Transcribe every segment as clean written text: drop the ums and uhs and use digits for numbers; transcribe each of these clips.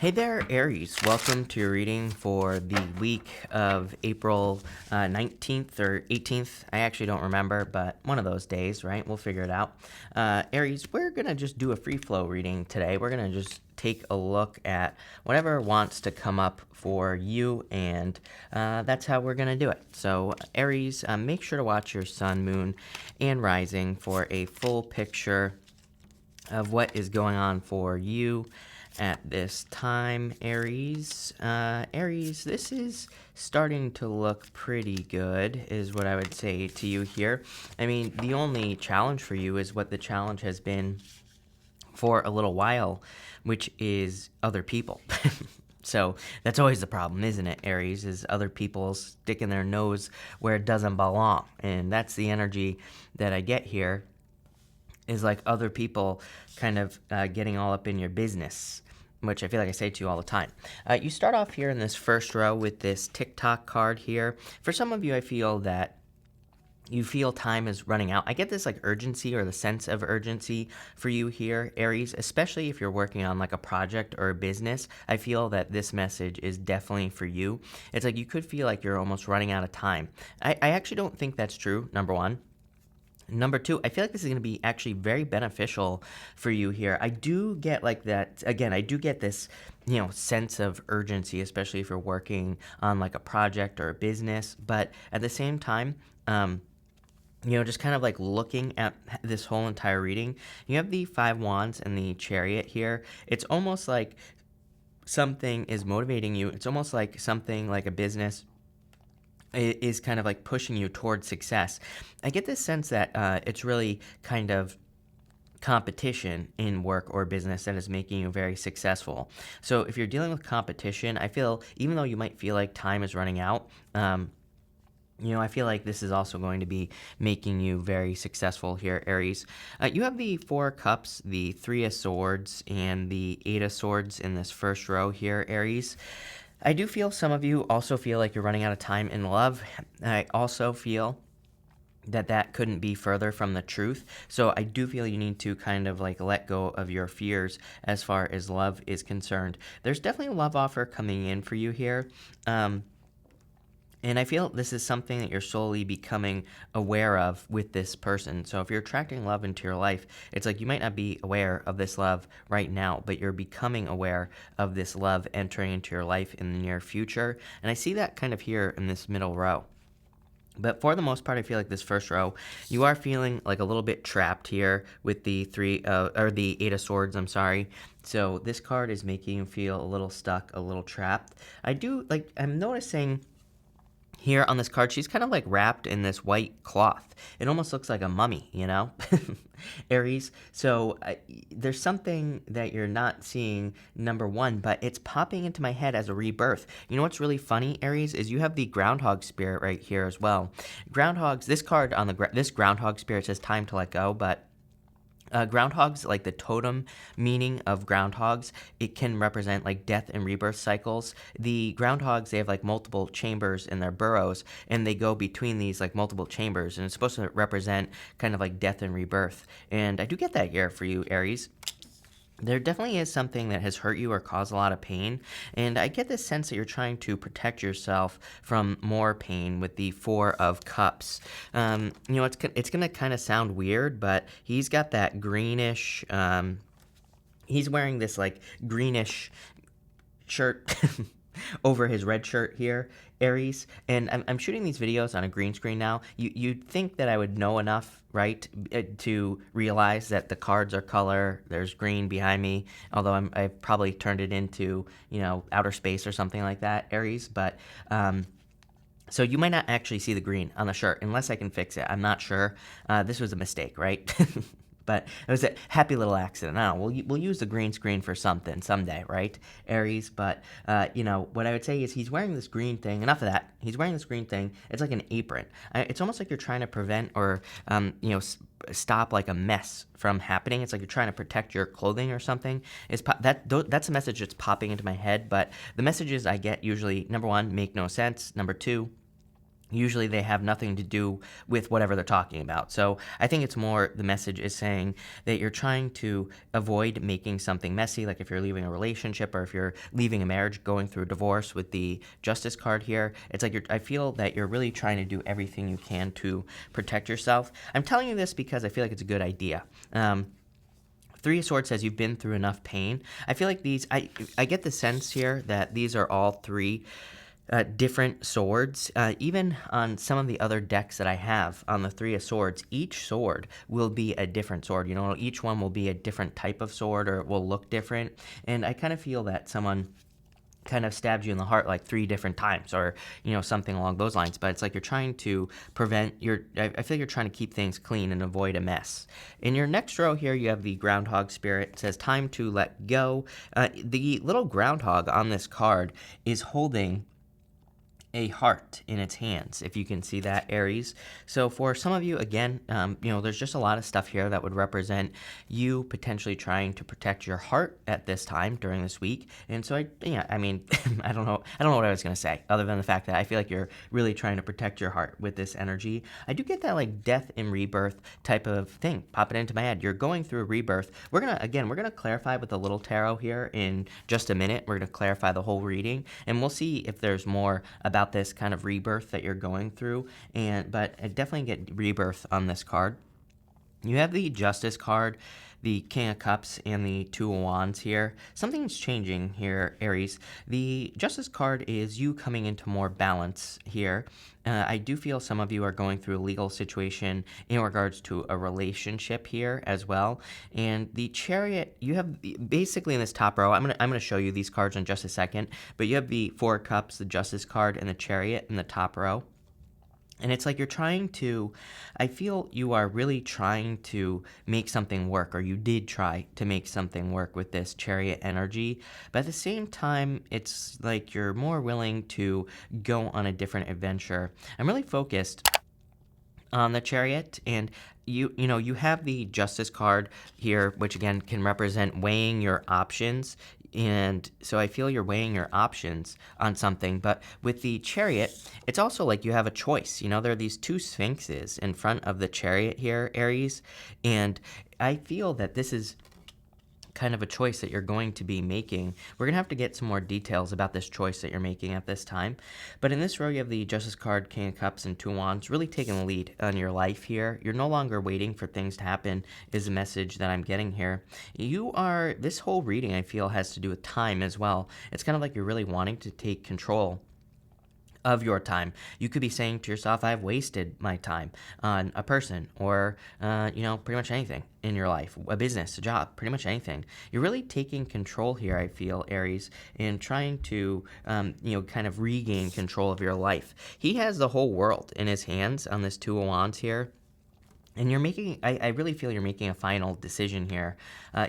Hey there, Aries. Welcome to your reading for the week of April 19th or 18th. I actually don't remember, but one of those days, right? We'll figure it out. Aries, we're going to just do a free flow reading today. We're going to just take a look at whatever wants to come up for you, and that's how we're going to do it. So, Aries, make sure to watch your sun, moon, and rising for a full picture of what is going on for you at this time, Aries. Aries, this is starting to look pretty good, is what I would say to you here. I mean, the only challenge for you is what the challenge has been for a little while, which is other people. So that's always the problem, isn't it, Aries, is other people sticking their nose where it doesn't belong. And that's the energy that I get here, is like other people kind of getting all up in your business, which I feel like I say to you all the time. You start off here in this first row with this TikTok card here. For some of you, I feel that you feel time is running out. I get this like urgency or the sense of urgency for you here, Aries, especially if you're working on like a project or a business. I feel that this message is definitely for you. It's like you could feel like you're almost running out of time. I actually don't think that's true, number one. Number two, I feel like this is going to be actually very beneficial for you here. I do get like that, again, I do get this, sense of urgency, especially if you're working on like a project or a business. But at the same time, just kind of like looking at this whole entire reading, you have the Five Wands and the Chariot here. It's almost like something is motivating you. It's almost like something like a business is kind of like pushing you towards success. I get this sense that it's really kind of competition in work or business that is making you very successful. So if you're dealing with competition, I feel even though you might feel like time is running out, I feel like this is also going to be making you very successful here, Aries. You have the Four of Cups, the Three of Swords, and the Eight of Swords in this first row here, Aries. I do feel some of you also feel like you're running out of time in love. I also feel that couldn't be further from the truth. So I do feel you need to kind of like let go of your fears as far as love is concerned. There's definitely a love offer coming in for you here. And I feel this is something that you're slowly becoming aware of with this person. So if you're attracting love into your life, it's like you might not be aware of this love right now, but you're becoming aware of this love entering into your life in the near future. And I see that kind of here in this middle row. But for the most part, I feel like this first row, you are feeling like a little bit trapped here with the the Eight of Swords, I'm sorry. So this card is making you feel a little stuck, a little trapped. I'm noticing here on this card, she's kind of like wrapped in this white cloth. It almost looks like a mummy, Aries. So there's something that you're not seeing, number one, but it's popping into my head as a rebirth. You know what's really funny, Aries, is you have the groundhog spirit right here as well. Groundhogs, this card on this groundhog spirit says time to let go, but groundhogs, like the totem meaning of groundhogs, it can represent like death and rebirth cycles. The groundhogs, they have like multiple chambers in their burrows, and they go between these like multiple chambers, and it's supposed to represent kind of like death and rebirth. And I do get that here for you, Aries. There definitely is something that has hurt you or caused a lot of pain, and I get this sense that you're trying to protect yourself from more pain with the Four of Cups. It's going to kind of sound weird, but he's got that greenish, he's wearing this like greenish shirt over his red shirt here, Aries, and I'm shooting these videos on a green screen now. You'd think that I would know enough, right, to realize that the cards are color. There's green behind me, although I've probably turned it into, outer space or something like that, Aries, but so you might not actually see the green on the shirt unless I can fix it. I'm not sure. This was a mistake, right? But it was a happy little accident. I don't know. We'll use the green screen for something someday, right, Aries? But, what I would say is he's wearing this green thing. Enough of that. He's wearing this green thing. It's like an apron. It's almost like you're trying to prevent or, stop like a mess from happening. It's like you're trying to protect your clothing or something. That's a message that's popping into my head. But the messages I get usually, number one, make no sense. Number two, usually they have nothing to do with whatever they're talking about. So I think it's more the message is saying that you're trying to avoid making something messy, like if you're leaving a relationship or if you're leaving a marriage, going through a divorce with the Justice card here. It's like I feel that you're really trying to do everything you can to protect yourself. I'm telling you this because I feel like it's a good idea. Three of Swords says you've been through enough pain. I feel like I get the sense here that these are all three different swords. Even on some of the other decks that I have on the Three of Swords, each sword will be a different sword. You know, each one will be a different type of sword, or it will look different. And I kind of feel that someone kind of stabbed you in the heart like 3 different times, or something along those lines. But it's like you're trying to prevent I feel like you're trying to keep things clean and avoid a mess. In your next row here, you have the groundhog spirit. It says time to let go. The little groundhog on this card is holding a heart in its hands, if you can see that, Aries. So for some of you, again, there's just a lot of stuff here that would represent you potentially trying to protect your heart at this time during this week. And so I mean, I don't know what I was going to say, other than the fact that I feel like you're really trying to protect your heart with this energy. I do get that like death and rebirth type of thing popping into my head. You're going through a rebirth. We're going to clarify with a little tarot here in just a minute. We're going to clarify the whole reading, and we'll see if there's more about this kind of rebirth that you're going through. But I definitely get rebirth on this card. You have the Justice card, the King of Cups, and the Two of Wands here. Something's changing here, Aries. The Justice card is you coming into more balance here. I do feel some of you are going through a legal situation in regards to a relationship here as well. And the Chariot, you have basically in this top row, I'm gonna show you these cards in just a second, but you have the Four of Cups, the Justice card, and the Chariot in the top row. And it's like you're trying to, I feel you are really trying to make something work, or you did try to make something work with this Chariot energy. But at the same time, it's like you're more willing to go on a different adventure. I'm really focused on the Chariot, and you have the Justice card here, which again can represent weighing your options. And so I feel you're weighing your options on something. But with the Chariot, it's also like you have a choice. There are these 2 sphinxes in front of the Chariot here, Aries. And I feel that this is kind of a choice that you're going to be making. We're going to have to get some more details about this choice that you're making at this time. But in this row, you have the Justice card, King of Cups, and Two of Wands, really taking the lead on your life here. You're no longer waiting for things to happen, is the message that I'm getting here. This whole reading, I feel, has to do with time as well. It's kind of like you're really wanting to take control of your time. You could be saying to yourself, I've wasted my time on a person, or pretty much anything in your life, a business, a job, pretty much anything. You're really taking control here, I feel, Aries, and trying to kind of regain control of your life. He has the whole world in his hands on this Two of Wands here. And you're making, I really feel you're making a final decision here.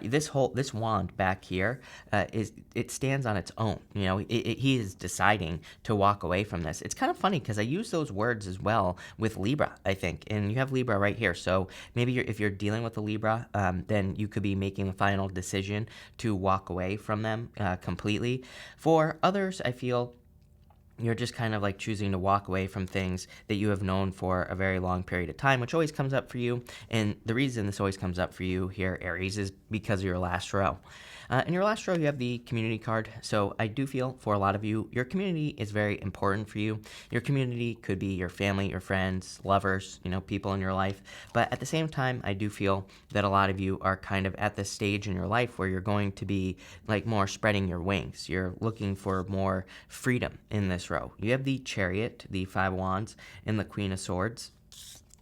This wand back here, it stands on its own. He is deciding to walk away from this. It's kind of funny because I use those words as well with Libra, I think. And you have Libra right here. So maybe if you're dealing with a Libra, then you could be making a final decision to walk away from them completely. For others, I feel you're just kind of like choosing to walk away from things that you have known for a very long period of time, which always comes up for you. And the reason this always comes up for you here, Aries, is because of your last row. In your last row, you have the community card. So I do feel for a lot of you, your community is very important for you. Your community could be your family, your friends, lovers, people in your life. But at the same time, I do feel that a lot of you are kind of at this stage in your life where you're going to be like more spreading your wings. You're looking for more freedom in this row. You have the Chariot, the Five of Wands, and the Queen of Swords.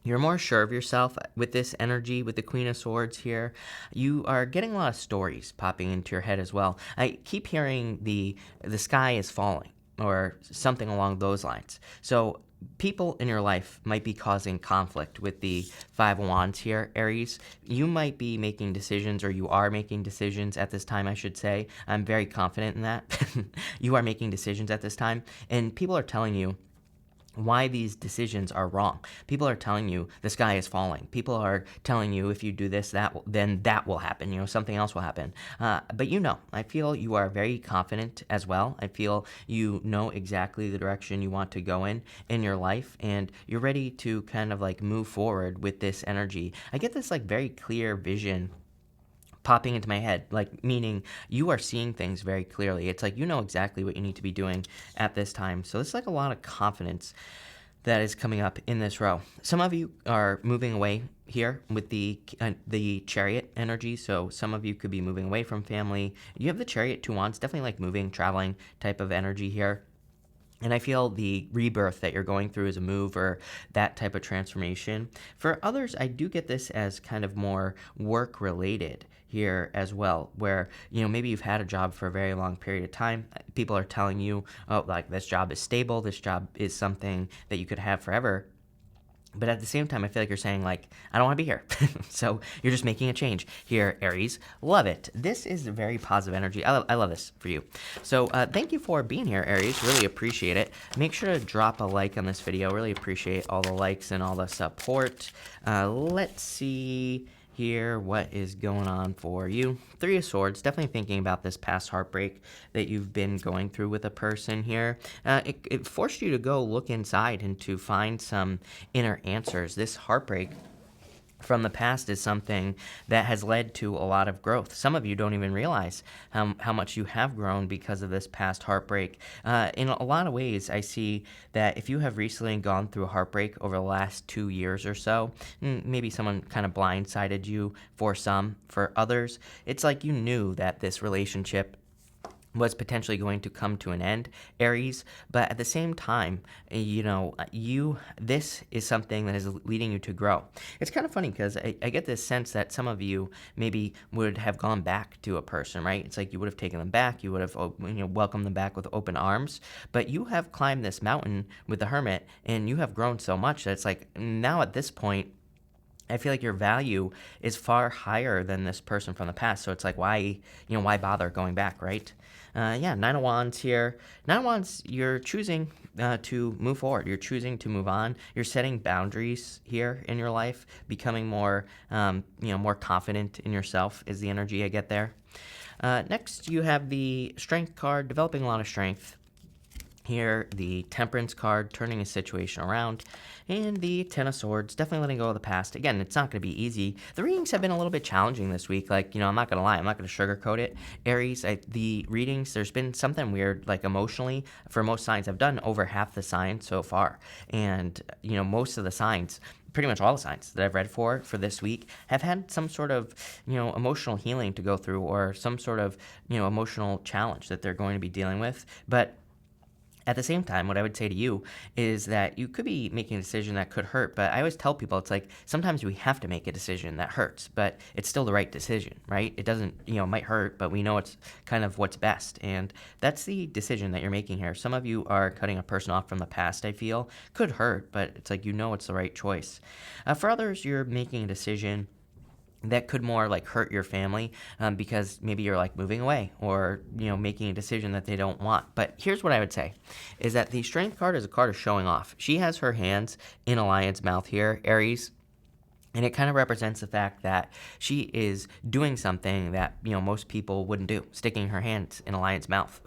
You're more sure of yourself with this energy, with the Queen of Swords here. You are getting a lot of stories popping into your head as well. I keep hearing the sky is falling, or something along those lines. So people in your life might be causing conflict with the Five of Wands here, Aries. You might be making decisions, or you are making decisions at this time, I should say. I'm very confident in that. You are making decisions at this time, and people are telling you why these decisions are wrong. People are telling you the sky is falling. People are telling you if you do this, then that will happen. Something else will happen. But I feel you are very confident as well. I feel you know exactly the direction you want to go in your life, and you're ready to kind of like move forward with this energy. I get this like very clear vision popping into my head, like meaning you are seeing things very clearly. It's like you know exactly what you need to be doing at this time. So it's like a lot of confidence that is coming up in this row. Some of you are moving away here with the Chariot energy. So some of you could be moving away from family. You have the Chariot, 2 wands, definitely like moving, traveling type of energy here. And I feel the rebirth that you're going through is a move or that type of transformation. For others, I do get this as kind of more work related here as well, where, maybe you've had a job for a very long period of time. People are telling you, oh, like this job is stable. This job is something that you could have forever. But at the same time, I feel like you're saying, like, I don't want to be here. So you're just making a change here, Aries. Love it. This is very positive energy. I love this for you. So thank you for being here, Aries. Really appreciate it. Make sure to drop a like on this video. Really appreciate all the likes and all the support. Let's see here what is going on for you. 3 of Swords, definitely thinking about this past heartbreak that you've been going through with a person here. It forced you to go look inside and to find some inner answers. This heartbreak from the past is something that has led to a lot of growth. Some of you don't even realize how much you have grown because of this past heartbreak. In a lot of ways, I see that if you have recently gone through a heartbreak over the last 2 years or so, maybe someone kind of blindsided you for some. For others, it's like you knew that this relationship was potentially going to come to an end, Aries, but at the same time, this is something that is leading you to grow. It's kind of funny because I get this sense that some of you maybe would have gone back to a person, right? It's like you would have taken them back, you would have welcomed them back with open arms, but you have climbed this mountain with the Hermit, and you have grown so much that it's like now at this point, I feel like your value is far higher than this person from the past. So it's like, why bother going back, right? 9 of Wands here. 9 of Wands, you're choosing to move forward. You're choosing to move on. You're setting boundaries here in your life, becoming more, more confident in yourself is the energy I get there. Next, you have the Strength card, developing a lot of strength. Here, the Temperance card, turning a situation around, and the 10 of Swords, definitely letting go of the past. Again, it's not going to be easy. The readings have been a little bit challenging this week. Like, I'm not going to lie. I'm not going to sugarcoat it. Aries, the readings, there's been something weird, like emotionally, for most signs. I've done over half the signs so far. And, most of the signs, pretty much all the signs that I've read for this week have had some sort of, emotional healing to go through or some sort of, emotional challenge that they're going to be dealing with. But at the same time, what I would say to you is that you could be making a decision that could hurt, but I always tell people it's like sometimes we have to make a decision that hurts, but it's still the right decision, right? It doesn't, it might hurt, but we know it's kind of what's best, and that's the decision that you're making here. Some of you are cutting a person off from the past, I feel. Could hurt, but it's like it's the right choice. For others, you're making a decision that could more like hurt your family because maybe you're like moving away or, making a decision that they don't want. But here's what I would say is that the Strength card is a card of showing off. She has her hands in a lion's mouth here, Aries. And it kind of represents the fact that she is doing something that, most people wouldn't do, sticking her hands in a lion's mouth.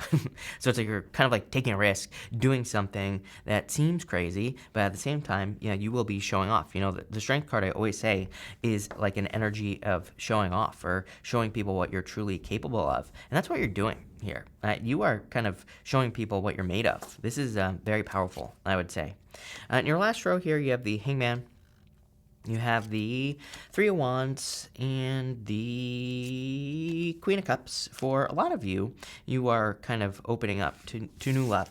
So it's like you're kind of like taking a risk, doing something that seems crazy, but at the same time, you will be showing off. The Strength card, I always say, is like an energy of showing off or showing people what you're truly capable of. And that's what you're doing here. You are kind of showing people what you're made of. This is very powerful, I would say. In your last row here, you have the Hangman. You have the 3 of Wands and the Queen of Cups. For a lot of you, you are kind of opening up to new love.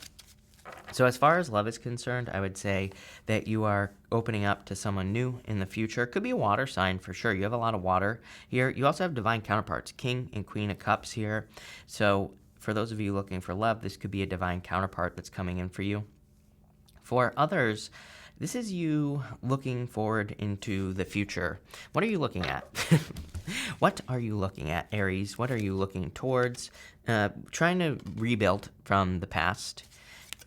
So as far as love is concerned, I would say that you are opening up to someone new in the future. Could be a water sign for sure. You have a lot of water here. You also have divine counterparts, King and Queen of Cups here. So for those of you looking for love, this could be a divine counterpart that's coming in for you. For others, this is you looking forward into the future. What are you looking at? What are you looking at, Aries? What are you looking towards? Trying to rebuild from the past.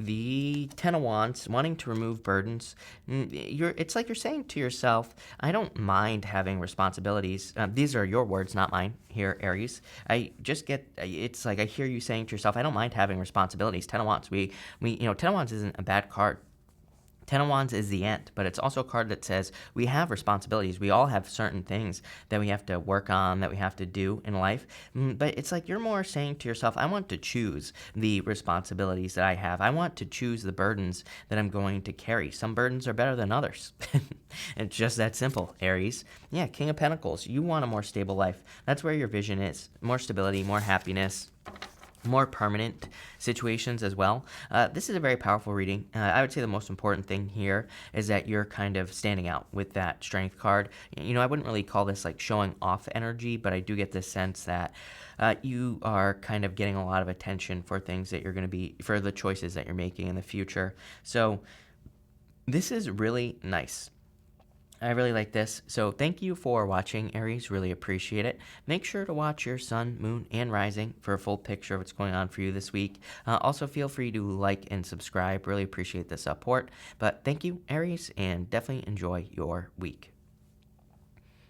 The Ten of Wands, wanting to remove burdens. It's like you're saying to yourself, I don't mind having responsibilities. These are your words, not mine here, Aries. I just get, it's like I hear you saying to yourself, I don't mind having responsibilities. Ten of Wands, Ten of Wands isn't a bad card. Ten of Wands is the end, but it's also a card that says we have responsibilities. We all have certain things that we have to work on, that we have to do in life. But it's like you're more saying to yourself, I want to choose the responsibilities that I have. I want to choose the burdens that I'm going to carry. Some burdens are better than others. It's just that simple, Aries. Yeah, King of Pentacles. You want a more stable life. That's where your vision is. More stability, more happiness, more permanent situations as well. This is a very powerful reading. I would say the most important thing here is that you're kind of standing out with that strength card. I wouldn't really call this like showing off energy, but I do get this sense that you are kind of getting a lot of attention for things that you're going to be, for the choices that you're making in the future. So this is really nice. I really like this. So thank you for watching, Aries. Really appreciate it. Make sure to watch your sun, moon, and rising for a full picture of what's going on for you this week. Also, feel free to like and subscribe. Really appreciate the support. But thank you, Aries, and definitely enjoy your week.